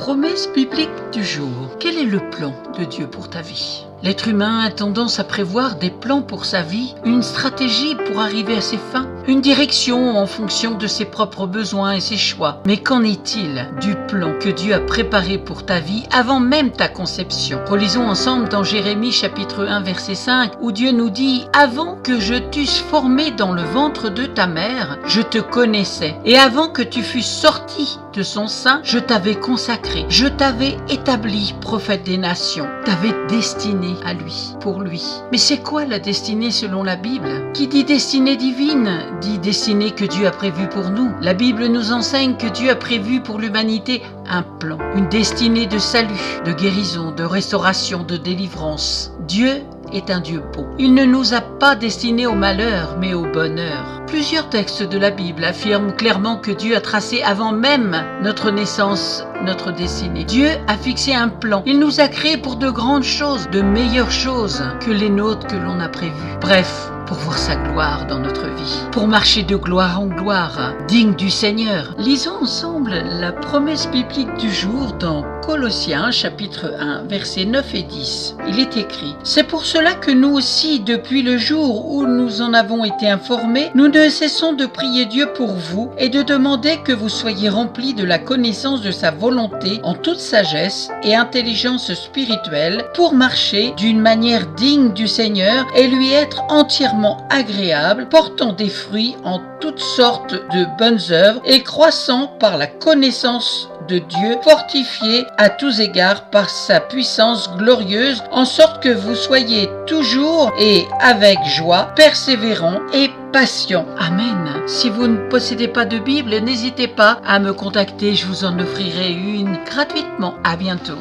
Promesse biblique du jour. Quel est le plan de Dieu pour ta vie ? L'être humain a tendance à prévoir des plans pour sa vie, une stratégie pour arriver à ses fins, une direction en fonction de ses propres besoins et ses choix. Mais qu'en est-il du plan que Dieu a préparé pour ta vie avant même ta conception ? Relisons ensemble dans Jérémie chapitre 1 verset 5 où Dieu nous dit « Avant que je t'eusse formé dans le ventre de ta mère, je te connaissais. Et avant que tu fusses sorti de son sein, je t'avais consacré. Je t'avais établi prophète des nations. T'avais destiné à lui, pour lui. » Mais c'est quoi la destinée selon la Bible ? Qui dit destinée divine, dit destinée que Dieu a prévue pour nous. La Bible nous enseigne que Dieu a prévu pour l'humanité un plan, une destinée de salut, de guérison, de restauration, de délivrance. Dieu est un Dieu bon. Il ne nous a pas destinés au malheur, mais au bonheur. Plusieurs textes de la Bible affirment clairement que Dieu a tracé avant même notre naissance notre destinée. Dieu a fixé un plan. Il nous a créés pour de grandes choses, de meilleures choses que les nôtres que l'on a prévues. Bref, pour voir sa gloire dans notre vie, pour marcher de gloire en gloire, digne du Seigneur. Lisons ensemble la promesse biblique du jour dans Colossiens chapitre 1 versets 9 et 10. Il est écrit « C'est pour cela que nous aussi, depuis le jour où nous en avons été informés, nous ne cessons de prier Dieu pour vous et de demander que vous soyez remplis de la connaissance de sa volonté en toute sagesse et intelligence spirituelle pour marcher d'une manière digne du Seigneur et lui être entièrement agréable, portant des fruits en toutes sortes de bonnes œuvres et croissant par la connaissance de Dieu, fortifié à tous égards par sa puissance glorieuse, en sorte que vous soyez toujours et avec joie, persévérants et patients. » Amen. Si vous ne possédez pas de Bible, n'hésitez pas à me contacter, je vous en offrirai une gratuitement. À bientôt.